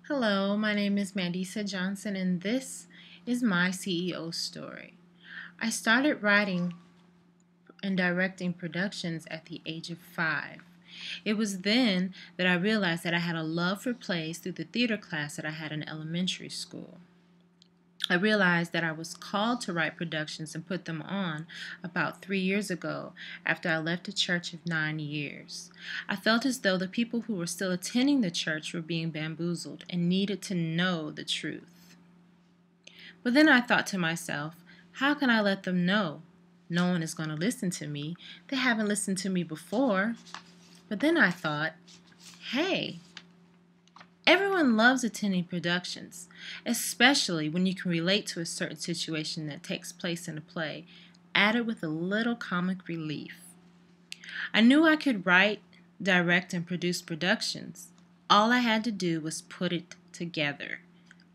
Hello, my name is Mandisa Johnson, and this is my CEO story. I started writing and directing productions at the age of 5. It was then that I realized that I had a love for plays through the theater class that I had in elementary school. I realized that I was called to write productions and put them on about 3 years ago after I left a church of 9 years. I felt as though the people who were still attending the church were being bamboozled and needed to know the truth. But then I thought to myself, how can I let them know? No one is going to listen to me. They haven't listened to me before. But then I thought, hey, everyone loves attending productions, especially when you can relate to a certain situation that takes place in a play, added with a little comic relief. I knew I could write, direct, and produce productions. All I had to do was put it together.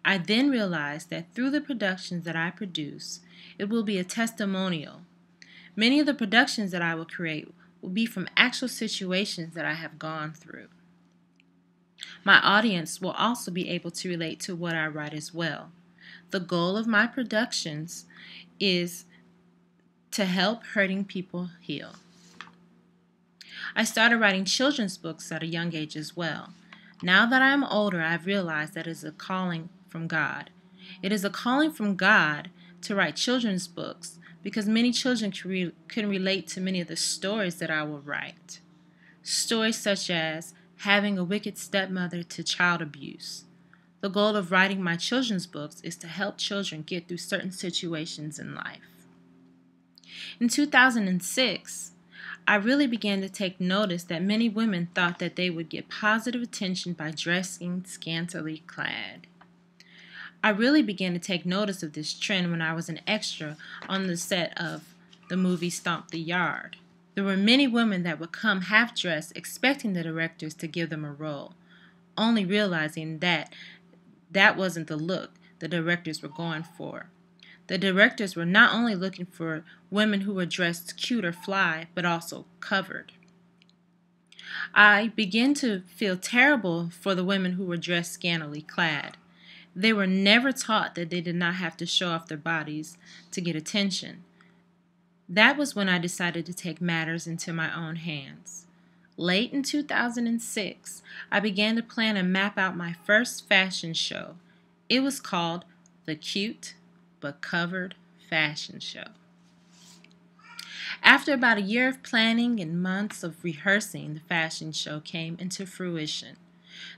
I then realized that through the productions that I produce, it will be a testimonial. Many of the productions that I will create will be from actual situations that I have gone through. My audience will also be able to relate to what I write as well. The goal of my productions is to help hurting people heal. I started writing children's books at a young age as well. Now that I am older, I've realized that it is a calling from God. It is a calling from God to write children's books because many children can relate to many of the stories that I will write. Stories such as having a wicked stepmother to child abuse. The goal of writing my children's books is to help children get through certain situations in life. In 2006, I really began to take notice that many women thought that they would get positive attention by dressing scantily clad. I really began to take notice of this trend when I was an extra on the set of the movie Stomp the Yard. There were many women that would come half-dressed expecting the directors to give them a role, only realizing that that wasn't the look the directors were going for. The directors were not only looking for women who were dressed cute or fly, but also covered. I began to feel terrible for the women who were dressed scantily clad. They were never taught that they did not have to show off their bodies to get attention. That was when I decided to take matters into my own hands. Late in 2006, I began to plan and map out my first fashion show. It was called The Cute But Covered Fashion Show. After about a year of planning and months of rehearsing, the fashion show came into fruition.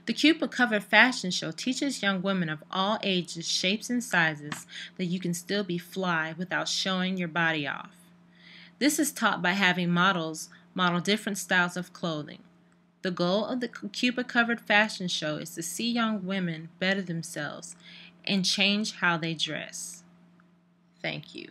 The Cute But Covered Fashion Show teaches young women of all ages, shapes, and sizes that you can still be fly without showing your body off. This is taught by having models model different styles of clothing. The goal of the Cute But Covered Fashion Show is to see young women better themselves and change how they dress. Thank you.